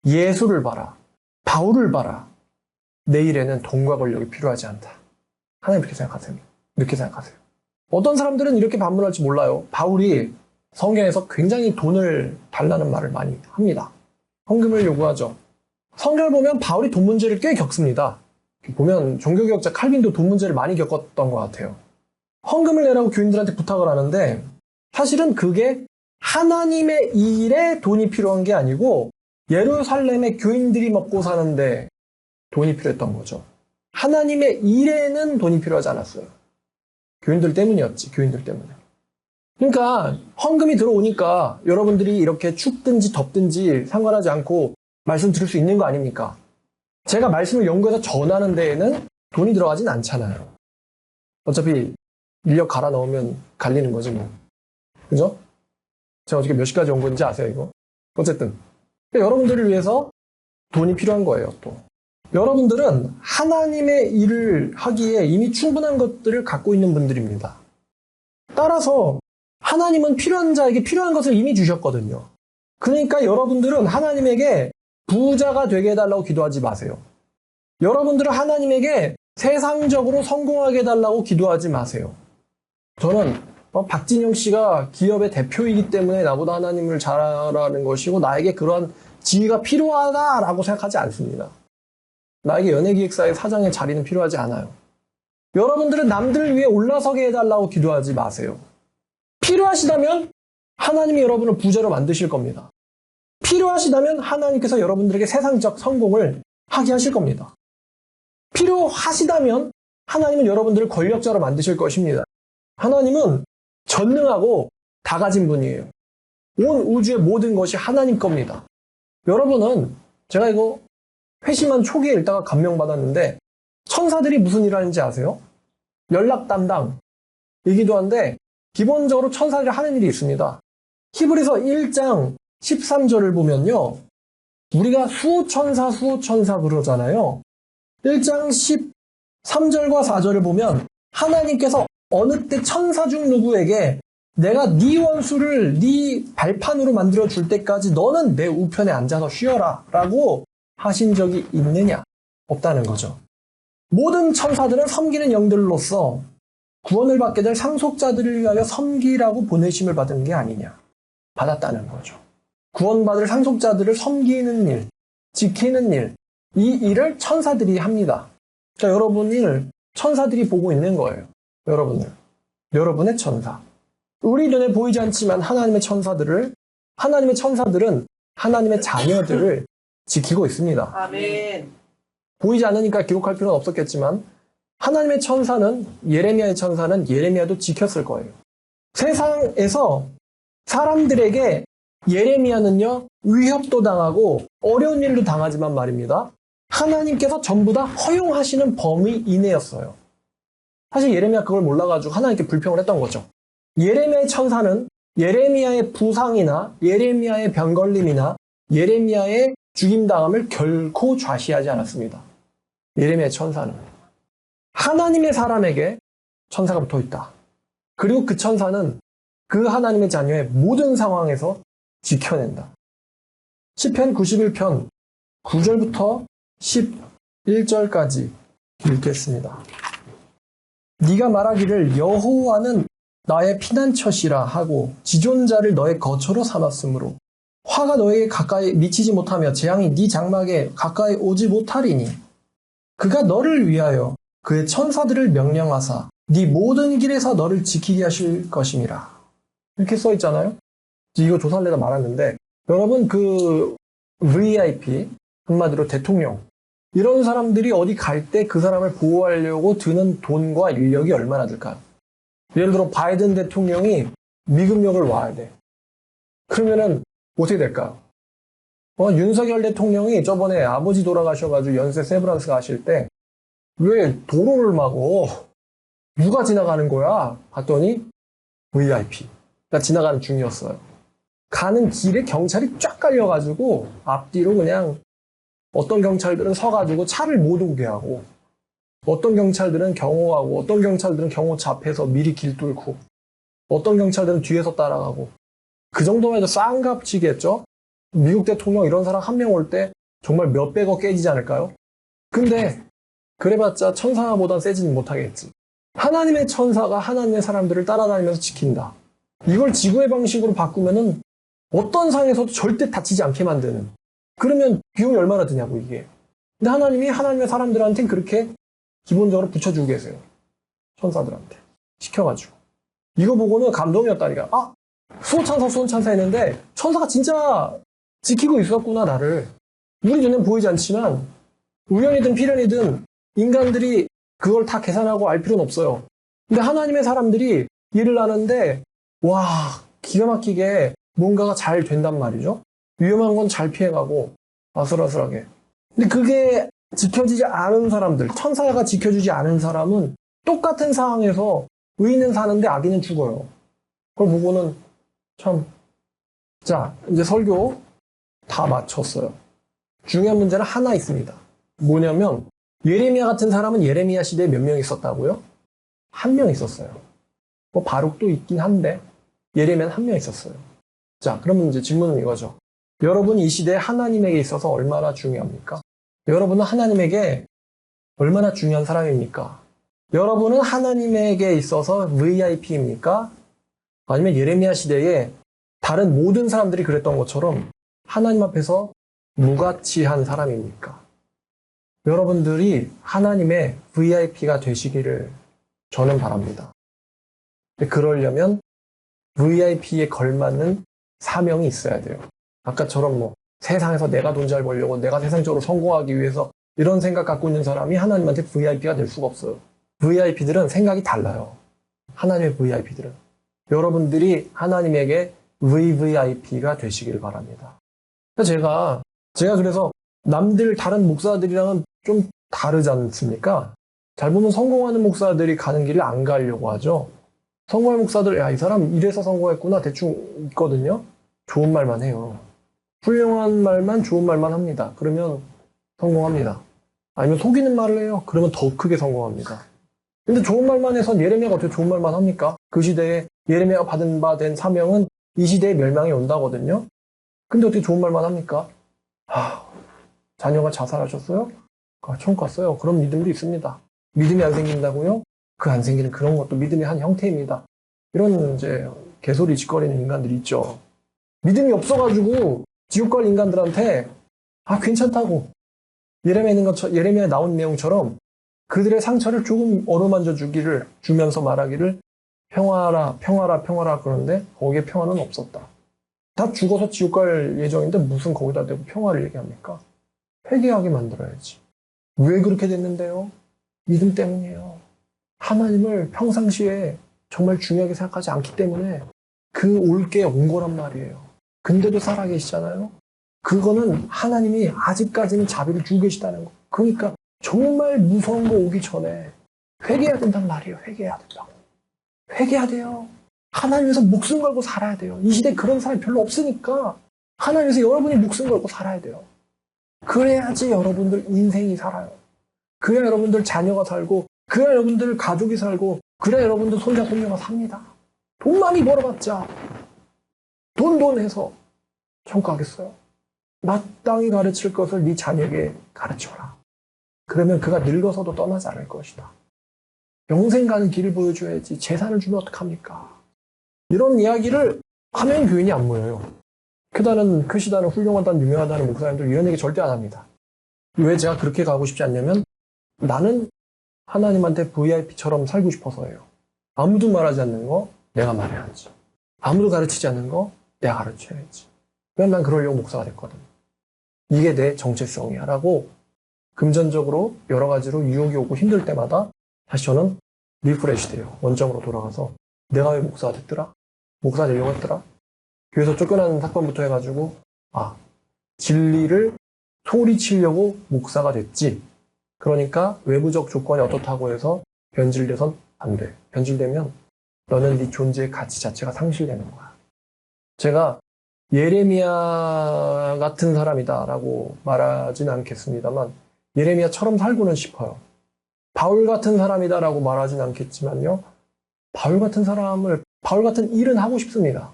예수를 봐라. 바울을 봐라. 내 일에는 돈과 권력이 필요하지 않다. 하나님 이렇게 생각하세요. 이렇게 생각하세요. 어떤 사람들은 이렇게 반문할지 몰라요. 바울이 성경에서 굉장히 돈을 달라는 말을 많이 합니다. 헌금을 요구하죠. 성경을 보면 바울이 돈 문제를 꽤 겪습니다. 보면 종교개혁자 칼빈도 돈 문제를 많이 겪었던 것 같아요. 헌금을 내라고 교인들한테 부탁을 하는데 사실은 그게 하나님의 일에 돈이 필요한 게 아니고 예루살렘의 교인들이 먹고 사는데 돈이 필요했던 거죠. 하나님의 일에는 돈이 필요하지 않았어요. 교인들 때문이었지, 교인들 때문에. 그러니까 헌금이 들어오니까 여러분들이 이렇게 춥든지 덥든지 상관하지 않고 말씀 들을 수 있는 거 아닙니까? 제가 말씀을 연구해서 전하는 데에는 돈이 들어가진 않잖아요. 어차피 인력 갈아 넣으면 갈리는 거지 뭐. 그죠? 제가 어저께 몇 시까지 온 건지 아세요, 이거? 어쨌든. 그러니까 여러분들을 위해서 돈이 필요한 거예요, 또. 여러분들은 하나님의 일을 하기에 이미 충분한 것들을 갖고 있는 분들입니다. 따라서 하나님은 필요한 자에게 필요한 것을 이미 주셨거든요. 그러니까 여러분들은 하나님에게 부자가 되게 해달라고 기도하지 마세요. 여러분들은 하나님에게 세상적으로 성공하게 해달라고 기도하지 마세요. 저는 박진영 씨가 기업의 대표이기 때문에 나보다 하나님을 잘하라는 것이고 나에게 그러한 지위가 필요하다라고 생각하지 않습니다. 나에게 연예기획사의 사장의 자리는 필요하지 않아요. 여러분들은 남들을 위해 올라서게 해달라고 기도하지 마세요. 필요하시다면 하나님이 여러분을 부자로 만드실 겁니다. 필요하시다면 하나님께서 여러분들에게 세상적 성공을 하게 하실 겁니다. 필요하시다면 하나님은 여러분들을 권력자로 만드실 것입니다. 하나님은 전능하고 다 가진 분이에요. 온 우주의 모든 것이 하나님 겁니다. 여러분은 제가 이거 회심한 초기에 읽다가 감명받았는데 천사들이 무슨 일을 하는지 아세요? 연락 담당이기도 한데 기본적으로 천사들이 하는 일이 있습니다. 히브리서 1장 13절을 보면요. 우리가 수호천사 그러잖아요. 1장 13절과 4절을 보면 하나님께서 어느 때 천사 중 누구에게 내가 네 원수를 네 발판으로 만들어 줄 때까지 너는 내 우편에 앉아서 쉬어라 라고 하신 적이 있느냐? 없다는 거죠. 모든 천사들은 섬기는 영들로서 구원을 받게 될 상속자들을 위하여 섬기라고 보내심을 받은 게 아니냐? 받았다는 거죠. 구원받을 상속자들을 섬기는 일, 지키는 일, 이 일을 천사들이 합니다. 자, 여러분을 천사들이 보고 있는 거예요. 여러분의 천사. 우리 눈에 보이지 않지만 하나님의 천사들은 하나님의 자녀들을 지키고 있습니다. 아멘. 보이지 않으니까 기록할 필요는 없었겠지만 하나님의 천사는 예레미야의 천사는 예레미야도 지켰을 거예요. 세상에서 사람들에게 예레미야는요, 위협도 당하고 어려운 일도 당하지만 말입니다. 하나님께서 전부 다 허용하시는 범위 이내였어요. 사실 예레미야 그걸 몰라가지고 하나님께 불평을 했던 거죠. 예레미야의 천사는 예레미야의 부상이나 예레미야의 병걸림이나 예레미야의 죽임당함을 결코 좌시하지 않았습니다. 예레미야의 천사는. 하나님의 사람에게 천사가 붙어 있다. 그리고 그 천사는 그 하나님의 자녀의 모든 상황에서 지켜낸다. 시편 91편 9절부터 11절까지 읽겠습니다. 네가 말하기를 여호와는 나의 피난처시라 하고 지존자를 너의 거처로 삼았으므로 화가 너에게 가까이 미치지 못하며 재앙이 네 장막에 가까이 오지 못하리니 그가 너를 위하여 그의 천사들을 명령하사 네 모든 길에서 너를 지키게 하실 것임이라. 이렇게 써 있잖아요. 이거 조선래가 말았는데 여러분 그 VIP 한마디로 대통령 이런 사람들이 어디 갈 때 그 사람을 보호하려고 드는 돈과 인력이 얼마나 들까요? 예를 들어 바이든 대통령이 미국력을 와야 돼. 그러면은 어떻게 될까요? 윤석열 대통령이 저번에 아버지 돌아가셔가지고 연세 세브란스 가실 때 왜 도로를 막어? 누가 지나가는 거야? 봤더니 VIP. 그러니까 지나가는 중이었어요. 가는 길에 경찰이 쫙 깔려가지고 앞뒤로 그냥 어떤 경찰들은 서가지고 차를 못 오게 하고 어떤 경찰들은 경호하고 어떤 경찰들은 경호차 앞에서 미리 길 뚫고 어떤 경찰들은 뒤에서 따라가고 그 정도면 해도 쌍값치겠죠? 미국 대통령 이런 사람 한 명 올 때 정말 몇백억 깨지지 않을까요? 근데 그래봤자 천사보단 세지는 못하겠지. 하나님의 천사가 하나님의 사람들을 따라다니면서 지킨다. 이걸 지구의 방식으로 바꾸면은 어떤 상에서도 절대 다치지 않게 만드는. 그러면 비용이 얼마나 드냐고 이게. 근데 하나님이 하나님의 사람들한테는 그렇게 기본적으로 붙여주고 계세요. 천사들한테. 시켜가지고. 이거 보고는 감동이었다니까. 아! 수호천사 했는데 천사가 진짜 지키고 있었구나 나를. 우리 눈엔 보이지 않지만 우연이든 필연이든 인간들이 그걸 다 계산하고 알 필요는 없어요. 근데 하나님의 사람들이 일을 하는데 와 기가 막히게 뭔가가 잘 된단 말이죠. 위험한 건 잘 피해가고 아슬아슬하게. 근데 그게 지켜지지 않은 사람들, 천사가 지켜주지 않은 사람은 똑같은 상황에서 의인은 사는데 악인은 죽어요. 그걸 보고는 참. 자, 이제 설교 다 마쳤어요. 중요한 문제는 하나 있습니다. 뭐냐면 예레미야 같은 사람은 예레미야 시대에 몇 명 있었다고요? 한 명 있었어요. 뭐 바룩도 있긴 한데 예레미야는 한 명 있었어요. 자, 그러면 이제 질문은 이거죠. 여러분 이 시대에 하나님에게 있어서 얼마나 중요합니까? 여러분은 하나님에게 얼마나 중요한 사람입니까? 여러분은 하나님에게 있어서 VIP입니까? 아니면 예레미야 시대에 다른 모든 사람들이 그랬던 것처럼 하나님 앞에서 무가치한 사람입니까? 여러분들이 하나님의 VIP가 되시기를 저는 바랍니다. 그러려면 VIP에 걸맞는 사명이 있어야 돼요. 아까처럼 뭐 세상에서 내가 돈 잘 벌려고 내가 세상적으로 성공하기 위해서 이런 생각 갖고 있는 사람이 하나님한테 VIP가 될 수가 없어요. VIP들은 생각이 달라요. 하나님의 VIP들은. 여러분들이 하나님에게 VVIP가 되시길 바랍니다. 제가 그래서 남들 다른 목사들이랑은 좀 다르지 않습니까? 잘 보면 성공하는 목사들이 가는 길을 안 가려고 하죠. 성공한 목사들, 야, 이 사람 이래서 성공했구나 대충 있거든요. 좋은 말만 해요. 훌륭한 말만 좋은 말만 합니다. 그러면 성공합니다. 아니면 속이는 말을 해요. 그러면 더 크게 성공합니다. 근데 좋은 말만 해서 예레미야가 어떻게 좋은 말만 합니까? 그 시대에 예레미야가 받은 바 된 사명은 이 시대에 멸망이 온다거든요. 근데 어떻게 좋은 말만 합니까? 자녀가 자살하셨어요? 천국 갔어요. 그런 믿음도 있습니다. 믿음이 안 생긴다고요? 그 안 생기는 그런 것도 믿음의 한 형태입니다. 이런 이제 개소리 짓거리는 인간들이 있죠. 믿음이 없어가지고 지옥 갈 인간들한테 괜찮다고 예레미야에 나온 내용처럼 그들의 상처를 조금 어루만져 주면서 말하기를 평화라 그러는데 거기에 평화는 없었다. 다 죽어서 지옥 갈 예정인데 무슨 거기다 대고 평화를 얘기합니까? 회개하게 만들어야지. 왜 그렇게 됐는데요? 믿음 때문이에요. 하나님을 평상시에 정말 중요하게 생각하지 않기 때문에 그 올게 온 거란 말이에요. 근데도 살아계시잖아요. 그거는 하나님이 아직까지는 자비를 주고 계시다는 거. 그러니까 정말 무서운 거 오기 전에 회개해야 된단 말이에요. 회개해야 된다고. 회개해야 돼요. 하나님 위해서 목숨 걸고 살아야 돼요. 이 시대에 그런 사람이 별로 없으니까 하나님 위해서 여러분이 목숨 걸고 살아야 돼요. 그래야지 여러분들 인생이 살아요. 그래야 여러분들 자녀가 살고, 그래야 여러분들 가족이 살고, 그래야 여러분들 손자 손녀가 삽니다. 돈 많이 벌어봤자 돈 해서 천국하겠어요. 마땅히 가르칠 것을 네 자녀에게 가르쳐라. 그러면 그가 늙어서도 떠나지 않을 것이다. 영생 가는 길을 보여줘야지 재산을 주면 어떡합니까? 이런 이야기를 하면 교인이 안 모여요. 크다는, 크시다는, 훌륭하다는, 유명하다는 목사님들 이런 얘기 절대 안 합니다. 왜 제가 그렇게 가고 싶지 않냐면 나는 하나님한테 VIP처럼 살고 싶어서예요. 아무도 말하지 않는 거 내가 말해야지. 아무도 가르치지 않는 거 내가 가르쳐야지. 그럼 난 그러려고 목사가 됐거든. 이게 내 정체성이야 라고 금전적으로 여러 가지로 유혹이 오고 힘들 때마다 다시 저는 리프레시 돼요. 원점으로 돌아가서 내가 왜 목사가 됐더라? 목사 되려고 했더라? 교회에서 쫓겨나는 사건부터 해가지고 진리를 소리치려고 목사가 됐지. 그러니까 외부적 조건이 어떻다고 해서 변질돼선 안 돼. 변질되면 너는 네 존재의 가치 자체가 상실되는 거야. 제가 예레미야 같은 사람이다라고 말하진 않겠습니다만 예레미야처럼 살고는 싶어요. 바울 같은 사람이다라고 말하진 않겠지만요. 바울 같은 일은 하고 싶습니다.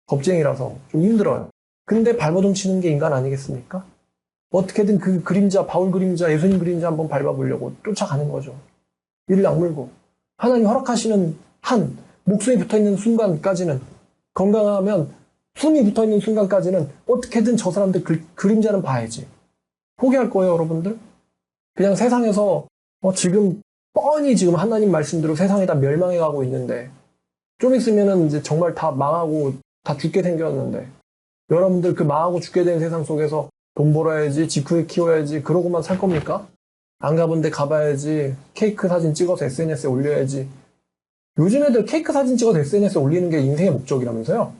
겁쟁이라서 좀 힘들어요. 근데 발버둥 치는 게 인간 아니겠습니까? 어떻게든 그 그림자, 바울 그림자, 예수님 그림자 한번 밟아보려고 쫓아가는 거죠. 이를 악물고. 하나님 허락하시는 한, 목숨이 붙어있는 순간까지는, 건강하면 숨이 붙어있는 순간까지는 어떻게든 저 사람들 그림자는 봐야지. 포기할 거예요, 여러분들? 그냥 세상에서 지금 뻔히 지금 하나님 말씀대로 세상이 다 멸망해 가고 있는데 좀 있으면은 이제 정말 다 망하고 다 죽게 생겼는데 여러분들 그 망하고 죽게 된 세상 속에서 돈 벌어야지, 지푸에 키워야지 그러고만 살 겁니까? 안 가본 데 가봐야지, 케이크 사진 찍어서 SNS에 올려야지. 요즘 애들 케이크 사진 찍어서 SNS에 올리는 게 인생의 목적이라면서요?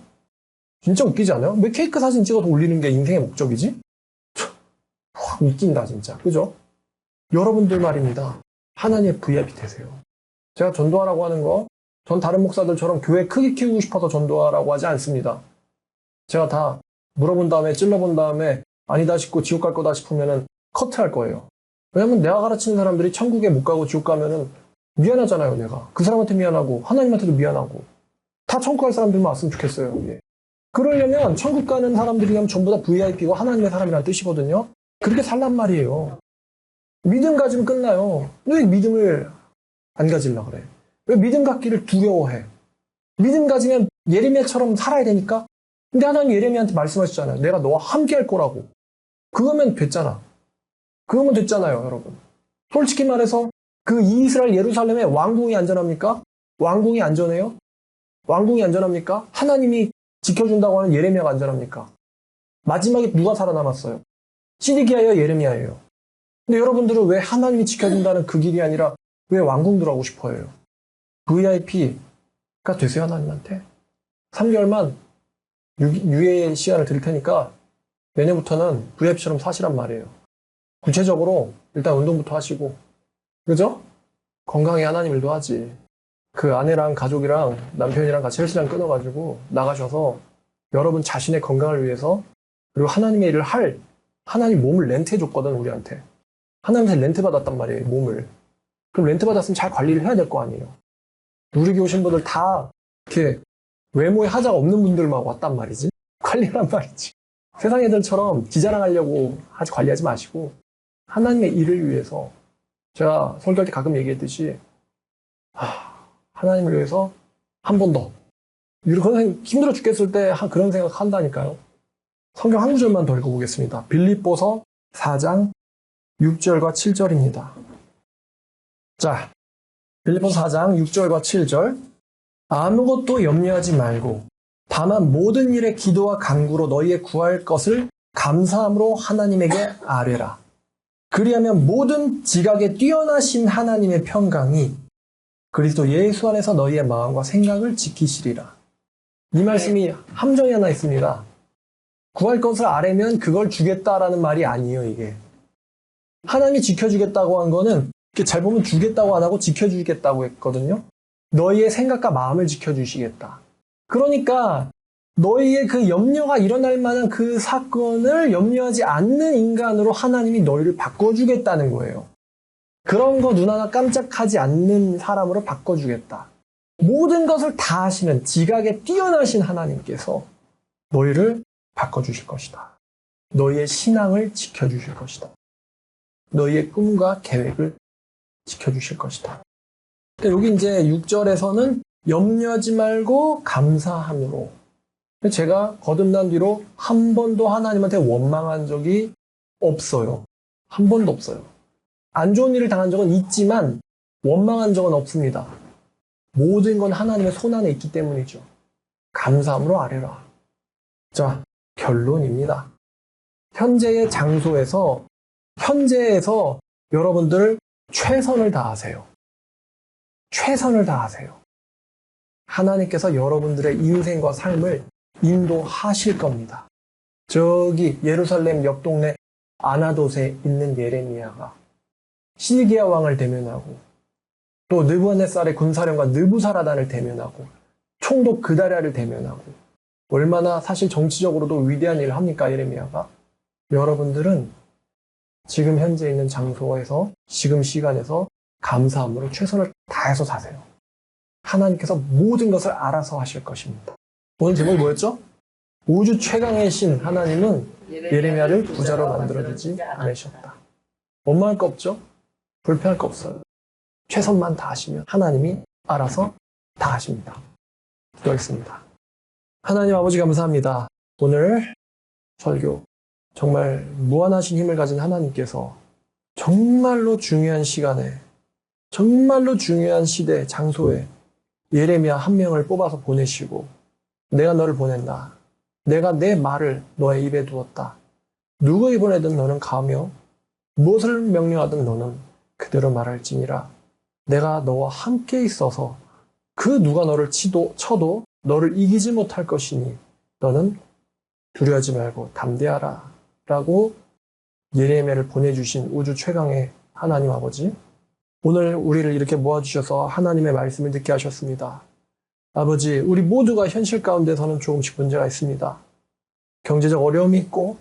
진짜 웃기지 않아요? 왜 케이크 사진 찍어서 올리는 게 인생의 목적이지? 웃긴다 진짜. 그죠? 여러분들 말입니다. 하나님의 VIP 되세요. 제가 전도하라고 하는 거, 전 다른 목사들처럼 교회 크게 키우고 싶어서 전도하라고 하지 않습니다. 제가 다 물어본 다음에 찔러본 다음에 아니다 싶고 지옥 갈 거다 싶으면은 커트할 거예요. 왜냐면 내가 가르치는 사람들이 천국에 못 가고 지옥 가면은 미안하잖아요, 내가. 그 사람한테 미안하고 하나님한테도 미안하고 다 천국 갈 사람들만 왔으면 좋겠어요. 예. 그러려면 천국 가는 사람들이면 전부 다 VIP고 하나님의 사람이라는 뜻이거든요. 그렇게 살란 말이에요. 믿음 가지면 끝나요. 왜 믿음을 안 가지려고 그래? 왜 믿음 갖기를 두려워해? 믿음 가지면 예레미야처럼 살아야 되니까? 근데 하나님 예레미야한테 말씀하셨잖아요. 내가 너와 함께 할 거라고. 그거면 됐잖아. 그거면 됐잖아요, 여러분. 솔직히 말해서 그 이스라엘 예루살렘에 왕궁이 안전합니까? 왕궁이 안전해요? 왕궁이 안전합니까? 하나님이 지켜준다고 하는 예레미야가 안전합니까? 마지막에 누가 살아남았어요? 시드기야예요, 예레미야예요? 근데 여러분들은 왜 하나님이 지켜준다는 그 길이 아니라 왜 왕궁 들어가고 싶어해요? VIP가 되세요, 하나님한테. 3개월만 유예 시간을 드릴 테니까 내년부터는 VIP처럼 사시란 말이에요. 구체적으로 일단 운동부터 하시고, 그죠? 건강에 하나님 일도 하지. 그 아내랑 가족이랑 남편이랑 같이 헬스장 끊어가지고 나가셔서 여러분 자신의 건강을 위해서 그리고 하나님의 일을 할, 하나님 몸을 렌트해줬거든, 우리한테. 하나님한테 렌트 받았단 말이에요, 몸을. 그럼 렌트 받았으면 잘 관리를 해야 될 거 아니에요. 누리기 오신 분들 다 이렇게 외모에 하자가 없는 분들만 왔단 말이지. 관리란 말이지. 세상 애들처럼 지자랑하려고 관리하지 마시고 하나님의 일을 위해서, 제가 설교할 때 가끔 얘기했듯이 하나님을 위해서 한 번 더, 이렇게 힘들어 죽겠을 때 그런 생각 한다니까요. 성경 한 구절만 더 읽어보겠습니다. 빌립보서 4장 6절과 7절입니다. 자, 빌립보서 4장 6절과 7절. 아무것도 염려하지 말고 다만 모든 일에 기도와 간구로 너희의 구할 것을 감사함으로 하나님에게 아뢰라. 그리하면 모든 지각에 뛰어나신 하나님의 평강이 그리스도 예수 안에서 너희의 마음과 생각을 지키시리라. 이 말씀이 함정이 하나 있습니다. 구할 것을 아뢰면 그걸 주겠다라는 말이 아니에요, 이게. 하나님이 지켜주겠다고 한 거는 이렇게 잘 보면 주겠다고 안 하고 지켜주겠다고 했거든요. 너희의 생각과 마음을 지켜주시겠다. 그러니까 너희의 그 염려가 일어날 만한 그 사건을 염려하지 않는 인간으로 하나님이 너희를 바꿔주겠다는 거예요. 그런 거 눈 하나 깜짝하지 않는 사람으로 바꿔주겠다. 모든 것을 다 하시는 지각에 뛰어나신 하나님께서 너희를 바꿔주실 것이다. 너희의 신앙을 지켜주실 것이다. 너희의 꿈과 계획을 지켜주실 것이다. 여기 이제 6절에서는 염려하지 말고 감사함으로. 제가 거듭난 뒤로 한 번도 하나님한테 원망한 적이 없어요. 한 번도 없어요. 안 좋은 일을 당한 적은 있지만 원망한 적은 없습니다. 모든 건 하나님의 손 안에 있기 때문이죠. 감사함으로 아뢰라. 자, 결론입니다. 현재의 장소에서, 현재에서 여러분들 최선을 다하세요. 최선을 다하세요. 하나님께서 여러분들의 인생과 삶을 인도하실 겁니다. 저기 예루살렘 옆 동네 아나돗에 있는 예레미야가 시드기야 왕을 대면하고 또 느부갓네살의 군사령관 느부사라단을 대면하고 총독 그다랴를 대면하고 얼마나 사실 정치적으로도 위대한 일을 합니까, 예레미야가? 여러분들은 지금 현재 있는 장소에서 지금 시간에서 감사함으로 최선을 다해서 사세요. 하나님께서 모든 것을 알아서 하실 것입니다. 오늘 제목이 뭐였죠? 우주 최강의 신 하나님은 예레미야를 부자로 만들어주지 않으셨다. 원망할 거 없죠? 불평할 거 없어요. 최선만 다하시면 하나님이 알아서 다 하십니다. 기도하겠습니다. 하나님 아버지 감사합니다. 오늘 설교 정말 무한하신 힘을 가진 하나님께서 정말로 중요한 시간에 정말로 중요한 시대, 장소에 예레미야 한 명을 뽑아서 보내시고 내가 너를 보낸다. 내가 내 말을 너의 입에 두었다. 누구에 보내든 너는 가며 무엇을 명령하든 너는 그대로 말할지니라. 내가 너와 함께 있어서 그 누가 너를 쳐도 너를 이기지 못할 것이니 너는 두려워하지 말고 담대하라. 라고 예레미야를 보내주신 우주 최강의 하나님 아버지, 오늘 우리를 이렇게 모아주셔서 하나님의 말씀을 듣게 하셨습니다. 아버지, 우리 모두가 현실 가운데서는 조금씩 문제가 있습니다. 경제적 어려움이 있고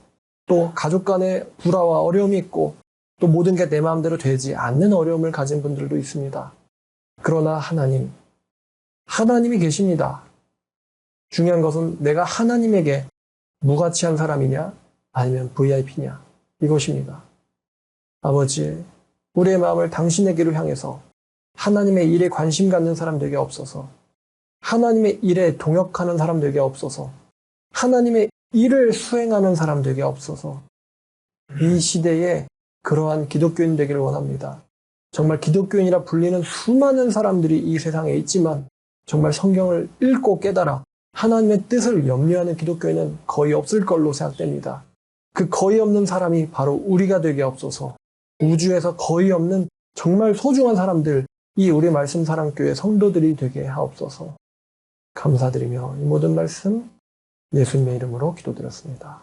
또 가족 간의 불화와 어려움이 있고 또 모든 게 내 마음대로 되지 않는 어려움을 가진 분들도 있습니다. 그러나 하나님이 계십니다. 중요한 것은 내가 하나님에게 무가치한 사람이냐 아니면 VIP냐 이것입니다. 아버지, 우리의 마음을 당신에게로 향해서 하나님의 일에 관심 갖는 사람 되게 없어서, 하나님의 일에 동역하는 사람 되게 없어서, 하나님의 일을 수행하는 사람 되게 없어서 이 시대에 그러한 기독교인 되기를 원합니다. 정말 기독교인이라 불리는 수많은 사람들이 이 세상에 있지만 정말 성경을 읽고 깨달아 하나님의 뜻을 염려하는 기독교인은 거의 없을 걸로 생각됩니다. 그 거의 없는 사람이 바로 우리가 되게 없어서 우주에서 거의 없는 정말 소중한 사람들, 이 우리 말씀 사랑교회 성도들이 되게 하옵소서. 감사드리며 이 모든 말씀 예수님의 이름으로 기도드렸습니다.